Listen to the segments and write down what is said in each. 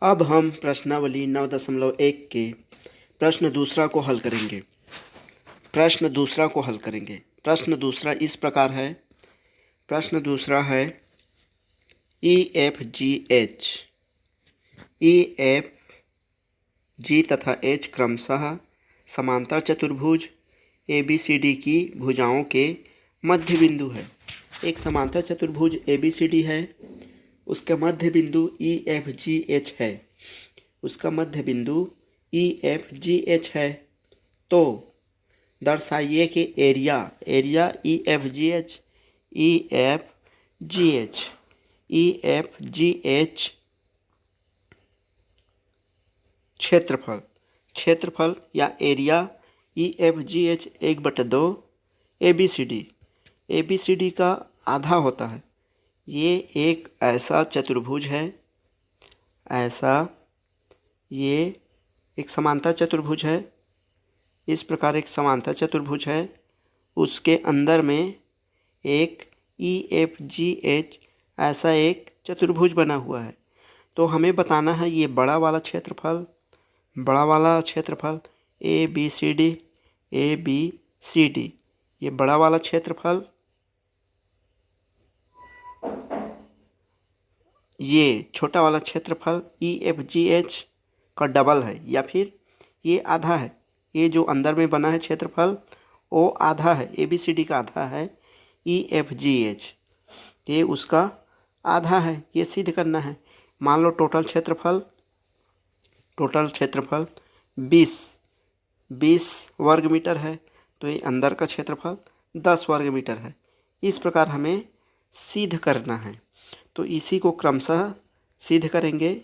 अब हम प्रश्नावली 9.1 के प्रश्न दूसरा को हल करेंगे। प्रश्न दूसरा इस प्रकार है। प्रश्न दूसरा है EFGH। EFG तथा H क्रमशः समांतर चतुर्भुज ABCD की भुजाओं के मध्य बिंदु है। एक समांतर चतुर्भुज ABCD है, उसका मध्य बिंदु EFGH है। उसका मध्य बिंदु EFGH है। तो दर्शाइए कि एरिया EFGH क्षेत्रफल या एरिया EFGH 1/2 ABCD का आधा होता है। ये एक ऐसा चतुर्भुज है, ये एक समांतर चतुर्भुज है। इस प्रकार एक समांतर चतुर्भुज है, उसके अंदर में एक EFGH ऐसा एक चतुर्भुज बना हुआ है। तो हमें बताना है ये बड़ा वाला क्षेत्रफल ABCD, ये बड़ा वाला क्षेत्रफल, ये छोटा वाला क्षेत्रफल EFGH का डबल है, या फिर ये आधा है। ये जो अंदर में बना है क्षेत्रफल वो आधा है, ABCD का आधा है EFGH, ये उसका आधा है। ये सिद्ध करना है। मान लो टोटल क्षेत्रफल 20 वर्ग मीटर है, तो ये अंदर का क्षेत्रफल 10 वर्ग मीटर है। इस प्रकार हमें सिद्ध करना है। तो इसी को क्रमशः सिद्ध करेंगे।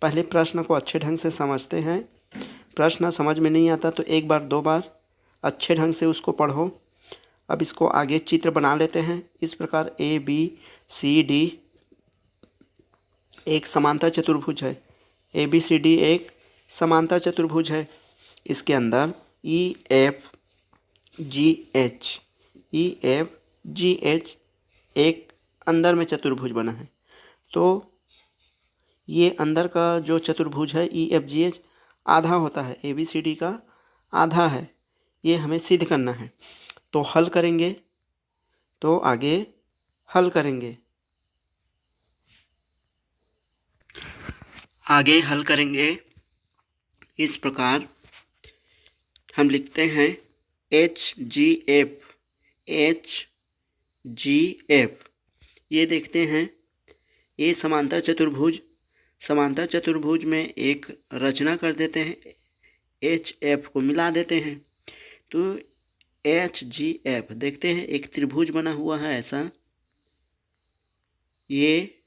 पहले प्रश्न को अच्छे ढंग से समझते हैं। प्रश्न समझ में नहीं आता तो एक बार दो बार अच्छे ढंग से उसको पढ़ो। अब इसको आगे चित्र बना लेते हैं। इस प्रकार ABCD एक समांतर चतुर्भुज है। ABCD एक समांतर चतुर्भुज है। इसके अंदर EFGH एक अंदर में चतुर्भुज बना है। तो ये अंदर का जो चतुर्भुज है EFGH आधा होता है, ABCD का आधा है। ये हमें सिद्ध करना है। तो हल करेंगे, तो आगे हल करेंगे। इस प्रकार हम लिखते हैं HGF। ये देखते हैं, ये समांतर चतुर्भुज में एक रचना कर देते हैं, HF को मिला देते हैं। तो HGF देखते हैं, एक त्रिभुज बना हुआ है ऐसा, ये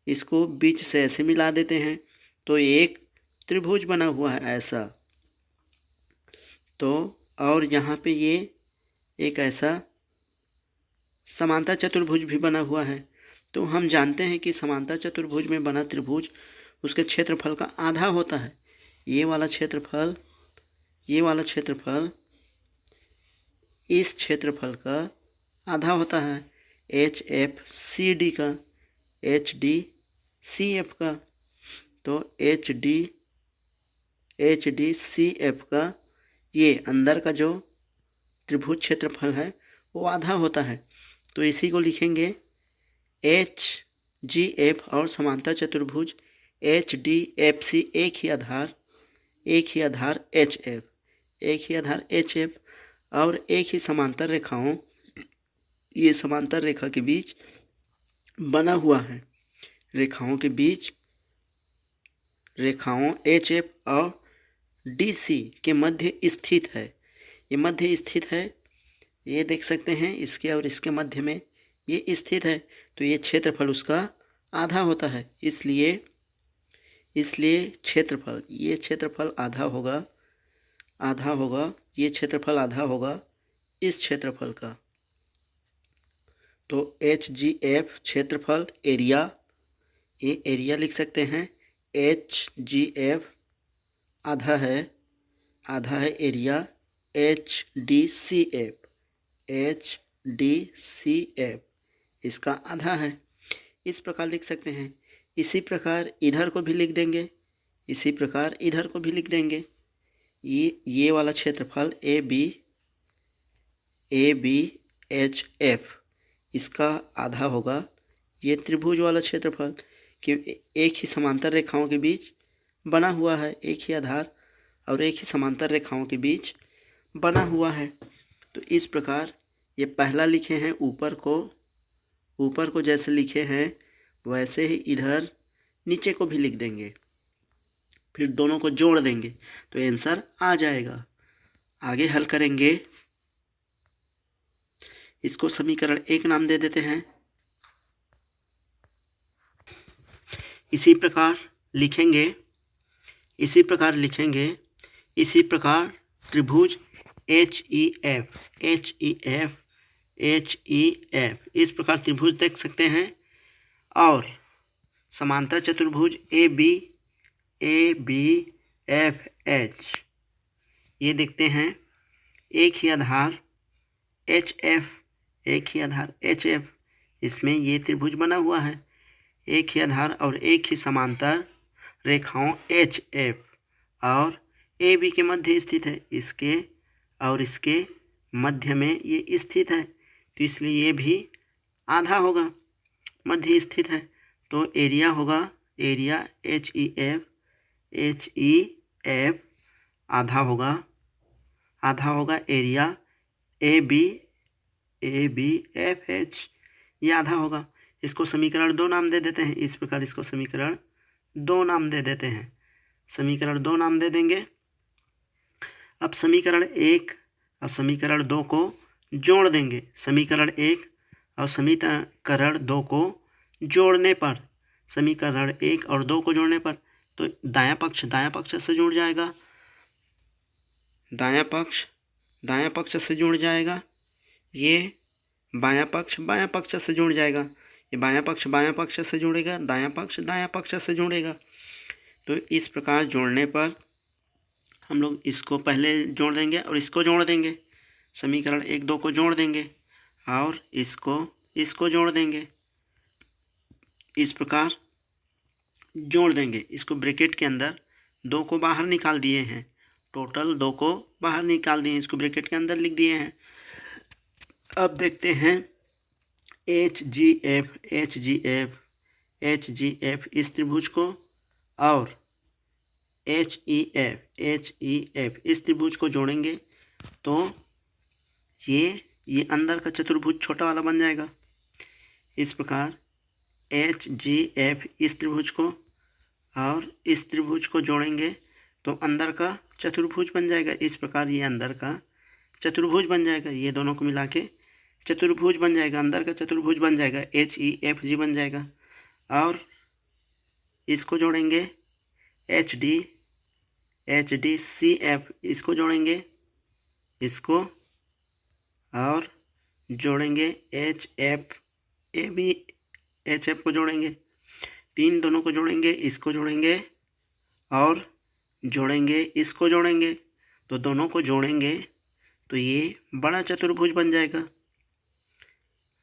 इसको बीच से ऐसे मिला देते हैं तो एक त्रिभुज बना हुआ है ऐसा। तो और यहाँ पे ये एक ऐसा समांतर चतुर्भुज भी बना हुआ है। तो हम जानते हैं कि समांतर चतुर्भुज में बना त्रिभुज उसके क्षेत्रफल का आधा होता है। ये वाला क्षेत्रफल इस क्षेत्रफल का आधा होता है HFCD का, HDCF का। तो HDCF का ये अंदर का जो त्रिभुज क्षेत्रफल है वो आधा होता है। तो इसी को लिखेंगे HGF और समांतर चतुर्भुज HDFC एक ही आधार HF और एक ही समांतर रेखाओं, ये समांतर रेखा के बीच बना हुआ है। रेखाओं HF और DC के मध्य स्थित है। ये मध्य स्थित है, ये देख सकते हैं, इसके और इसके मध्य में ये स्थित है। तो ये क्षेत्रफल उसका आधा होता है। इसलिए ये क्षेत्रफल आधा होगा, ये क्षेत्रफल आधा होगा इस क्षेत्रफल का। तो HGF क्षेत्रफल एरिया, ये एरिया लिख सकते हैं। HGF आधा है एरिया HDCF इसका आधा है। इस प्रकार लिख सकते हैं। इसी प्रकार इधर को भी लिख देंगे। इसी प्रकार इधर को भी लिख देंगे। ये वाला क्षेत्रफल ए बी एच एफ, इसका आधा होगा ये त्रिभुज वाला क्षेत्रफल, कि एक ही समांतर रेखाओं के बीच बना हुआ है, एक ही आधार और एक ही समांतर रेखाओं के बीच बना हुआ है। तो इस प्रकार ये पहला लिखे हैं, ऊपर को जैसे लिखे हैं वैसे ही इधर नीचे को भी लिख देंगे, फिर दोनों को जोड़ देंगे तो आंसर आ जाएगा। आगे हल करेंगे। इसको समीकरण 1 नाम दे देते हैं। इसी प्रकार त्रिभुज एच ई एफ इस प्रकार त्रिभुज देख सकते हैं। और समांतर चतुर्भुज ए बी एफ एच, ये देखते हैं। एक ही आधार एच एफ, इसमें ये त्रिभुज बना हुआ है। एक ही आधार और एक ही समांतर रेखाओं एच एफ और ए बी के मध्य स्थित है। इसके और इसके मध्य में ये स्थित है, तो इसलिए ये भी आधा होगा, मध्य स्थित है। तो एरिया होगा, एरिया एच ई एफ आधा होगा area A B F H, ये आधा होगा। इसको समीकरण 2 नाम दे देते हैं। इस प्रकार इसको समीकरण 2 नाम दे देते हैं। समीकरण 2 नाम दे देंगे। अब समीकरण 1 और समीकरण 2 को जोड़ देंगे। समीकरण 1 और समीकरण 2 को जोड़ने पर, समीकरण 1 और 2 को जोड़ने पर तो दायां पक्ष से जुड़ जाएगा, दायां पक्ष से जुड़ जाएगा। ये बायां पक्ष से जुड़ जाएगा। ये बायां पक्ष से जुड़ेगा, दायां पक्ष से जुड़ेगा। तो इस प्रकार जोड़ने पर हम लोग इसको पहले जोड़ देंगे और इसको जोड़ देंगे। समीकरण 1 2 को जोड़ देंगे और इसको जोड़ देंगे। इस प्रकार जोड़ देंगे। इसको ब्रैकेट के अंदर 2 को बाहर निकाल दिए हैं, टोटल 2 को बाहर निकाल दिए, इसको ब्रैकेट के अंदर लिख दिए हैं। अब देखते हैं एच जी एफ इस त्रिभुज को और एच ई एफ इस त्रिभुज को जोड़ेंगे तो ये अंदर का चतुर्भुज छोटा वाला बन जाएगा। इस प्रकार एच जी एफ इस त्रिभुज को और इस त्रिभुज को जोड़ेंगे तो अंदर का चतुर्भुज बन जाएगा। इस प्रकार ये अंदर का चतुर्भुज बन जाएगा। ये दोनों को मिला के चतुर्भुज बन जाएगा, अंदर का चतुर्भुज बन जाएगा, एच ई एफ जी बन जाएगा। और इसको जोड़ेंगे एच डी सी एफ, इसको जोड़ेंगे, इसको और जोड़ेंगे H F A B H F को जोड़ेंगे, दोनों को जोड़ेंगे, इसको जोड़ेंगे और जोड़ेंगे, इसको जोड़ेंगे। तो दोनों को जोड़ेंगे तो ये बड़ा चतुर्भुज बन जाएगा।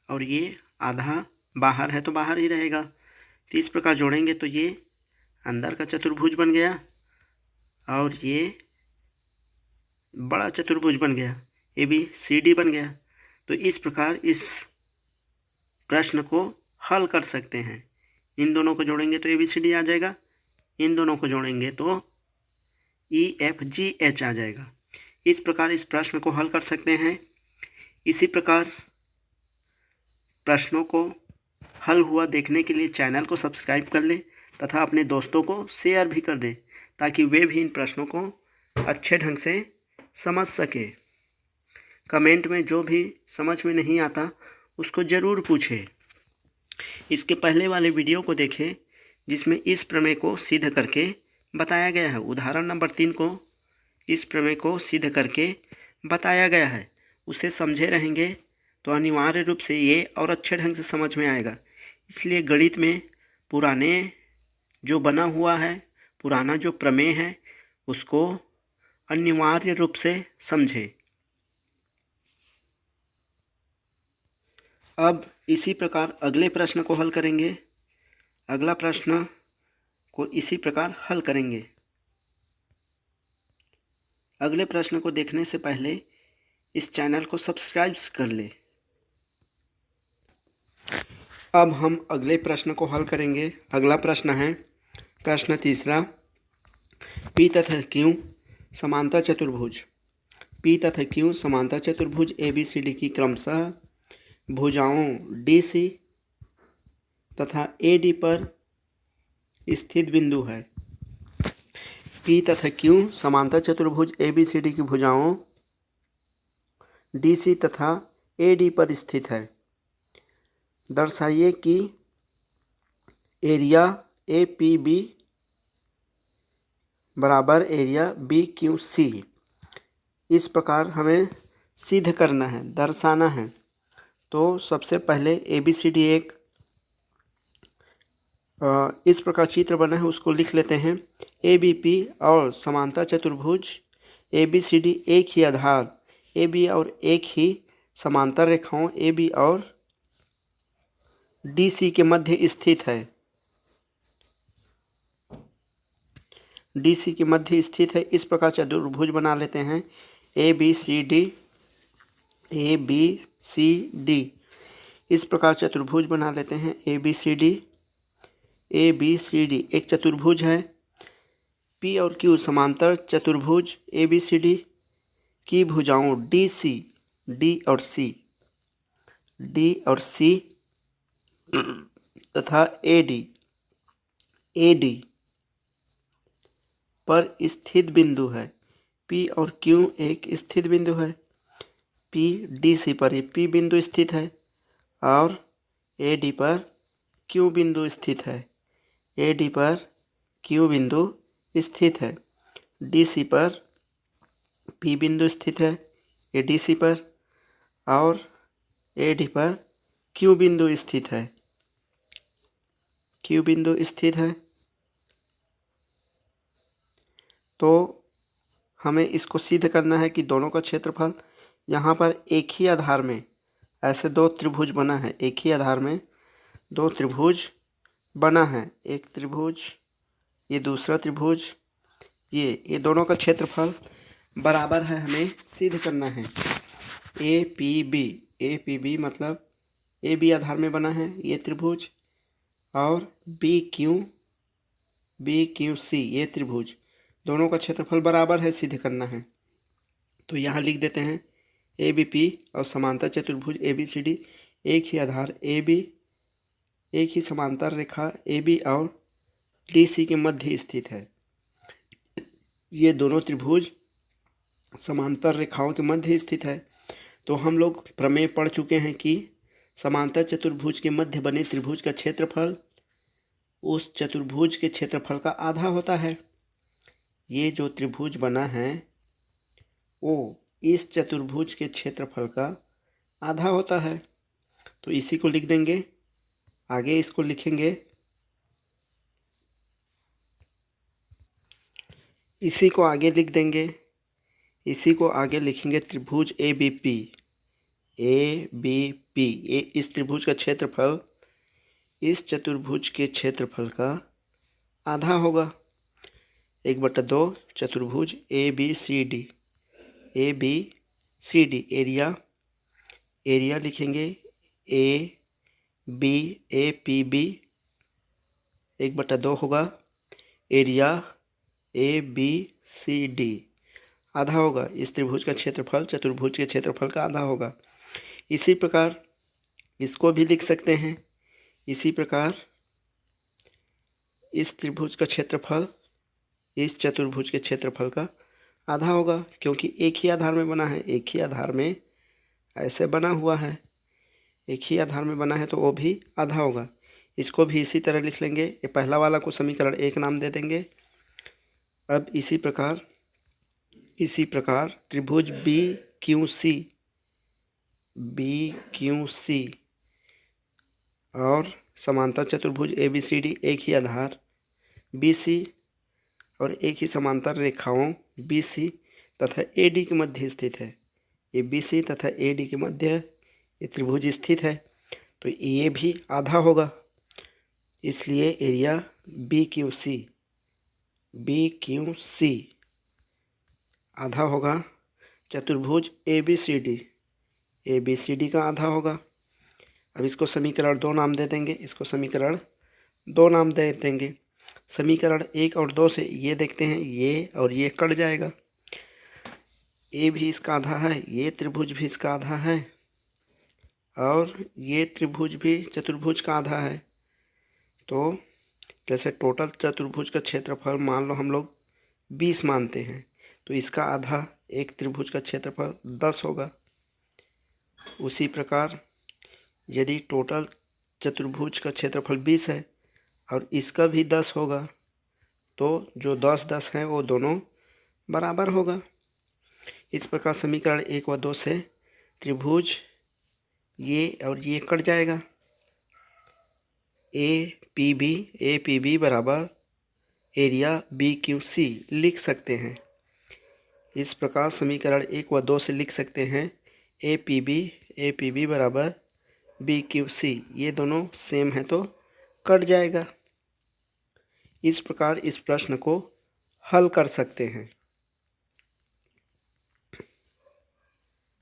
और ये आधा बाहर है तो बाहर ही रहेगा। तो इस प्रकार जोड़ेंगे तो ये अंदर का चतुर्भुज बन गया और ये बड़ा चतुर्भुज बन गया, ए बी सी डी बन गया। तो इस प्रकार इस प्रश्न को हल कर सकते हैं। इन दोनों को जोड़ेंगे तो ए बी सी डी आ जाएगा, इन दोनों को जोड़ेंगे तो ई एफ जी एच आ जाएगा। इस प्रकार इस प्रश्न को हल कर सकते हैं। इसी प्रकार प्रश्नों को हल हुआ देखने के लिए चैनल को सब्सक्राइब कर लें तथा अपने दोस्तों को शेयर भी कर दें ताकि वे भी इन प्रश्नों को अच्छे ढंग से समझ सके। कमेंट में जो भी समझ में नहीं आता उसको ज़रूर पूछें। इसके पहले वाले वीडियो को देखें जिसमें इस प्रमेय को सिद्ध करके बताया गया है। उदाहरण नंबर 3 को इस प्रमेय को सिद्ध करके बताया गया है, उसे समझे रहेंगे तो अनिवार्य रूप से ये और अच्छे ढंग से समझ में आएगा। इसलिए गणित में पुराने जो बना हुआ है, पुराना जो प्रमेय है उसको अनिवार्य रूप से समझे। अब इसी प्रकार अगले प्रश्न को हल करेंगे। अगला प्रश्न को इसी प्रकार हल करेंगे। अगले प्रश्न को देखने से पहले इस चैनल को सब्सक्राइब कर ले। अब हम अगले प्रश्न को हल करेंगे। अगला प्रश्न है प्रश्न तीसरा, पी तथा क्यू समांतर चतुर्भुज। पी तथा क्यू समांतर चतुर्भुज ABCD की क्रमशः भुजाओं DC तथा AD पर स्थित बिंदु है। पी तथा क्यू समांतर चतुर्भुज ABCD की भुजाओं DC तथा AD पर स्थित है। दर्शाइए कि एरिया APB बराबर एरिया BQC। इस प्रकार हमें सिद्ध करना है, दर्शाना है। तो सबसे पहले ABCD एक इस प्रकार चित्र बना है, उसको लिख लेते हैं। ABP और समांतर चतुर्भुज ABCD एक ही आधार AB और एक ही समांतर रेखाओं AB और DC के मध्य स्थित है। DC के मध्य स्थित है। इस प्रकार चतुर्भुज बना लेते हैं ABCD। इस प्रकार चतुर्भुज बना लेते हैं ABCD एक चतुर्भुज है। P और Q समांतर चतुर्भुज ABCD की भुजाओं D और C तथा AD पर स्थित बिंदु है। P और Q एक स्थित बिंदु है। P DC पर P बिंदु स्थित है और AD पर Q बिंदु स्थित है। AD पर Q बिंदु स्थित है। DC पर P बिंदु स्थित है ADC पर और AD पर Q बिंदु स्थित है। तो हमें इसको सिद्ध करना है कि दोनों का क्षेत्रफल, यहाँ पर एक ही आधार में ऐसे दो त्रिभुज बना है। एक ही आधार में दो त्रिभुज बना है। एक त्रिभुज, ये दूसरा त्रिभुज, ये दोनों का क्षेत्रफल बराबर है, हमें सिद्ध करना है। APB मतलब AB आधार में बना है ये त्रिभुज और BQC ये त्रिभुज, दोनों का क्षेत्रफल बराबर है, सिद्ध करना है। तो यहाँ लिख देते हैं ABP और समांतर चतुर्भुज ABCD एक ही आधार AB, एक ही समांतर रेखा AB और DC के मध्य स्थित है। ये दोनों त्रिभुज समांतर रेखाओं के मध्य स्थित है। तो हम लोग प्रमेय पढ़ चुके हैं कि समांतर चतुर्भुज के मध्य बने त्रिभुज का क्षेत्रफल उस चतुर्भुज के क्षेत्रफल का आधा होता है। ये जो त्रिभुज बना है वो इस चतुर्भुज के क्षेत्रफल का आधा होता है। तो इसी को लिख देंगे, आगे इसको लिखेंगे। इसी को आगे लिख देंगे, इसी को आगे लिखेंगे त्रिभुज ABP। इस त्रिभुज का क्षेत्रफल इस चतुर्भुज के क्षेत्रफल का आधा होगा। 1/2 चतुर्भुज ABCD एरिया लिखेंगे APB 1/2 होगा। एरिया ABCD आधा होगा। इस त्रिभुज का क्षेत्रफल चतुर्भुज के क्षेत्रफल का आधा होगा। इसी प्रकार इसको भी लिख सकते हैं। इसी प्रकार इस त्रिभुज का क्षेत्रफल इस चतुर्भुज के क्षेत्रफल का आधा होगा, क्योंकि एक ही आधार में बना है। एक ही आधार में ऐसे बना हुआ है, एक ही आधार में बना है, तो वो भी आधा होगा। इसको भी इसी तरह लिख लेंगे। ये पहला वाला को समीकरण 1 नाम दे देंगे। अब इसी प्रकार त्रिभुज BQC और समांतर चतुर्भुज ABCD एक ही आधार BC और एक ही समांतर रेखाओं BC तथा AD के मध्य स्थित है। ये BC तथा AD के मध्य ये त्रिभुज स्थित है, तो ये भी आधा होगा। इसलिए एरिया BQC आधा होगा चतुर्भुज ABCD का आधा होगा। अब इसको समीकरण 2 नाम दे देंगे, इसको समीकरण 2 नाम दे देंगे। समीकरण 1 और 2 से ये देखते हैं, ये और ये कट जाएगा। ए भी इसका आधा है, ये त्रिभुज भी इसका आधा है, और ये त्रिभुज भी चतुर्भुज का आधा है। तो जैसे टोटल चतुर्भुज का क्षेत्रफल मान लो हम लोग 20 मानते हैं, तो इसका आधा एक त्रिभुज का क्षेत्रफल 10 होगा। उसी प्रकार यदि टोटल चतुर्भुज का क्षेत्रफल 20 है और इसका भी 10 होगा, तो जो 10-10 है वो दोनों बराबर होगा। इस प्रकार समीकरण 1 व 2 से त्रिभुज ये और ये कट जाएगा। APB बराबर एरिया BQC लिख सकते हैं। इस प्रकार समीकरण 1 व 2 से लिख सकते हैं APB बराबर BQC, ये दोनों सेम है तो कट जाएगा। इस प्रकार इस प्रश्न को हल कर सकते हैं।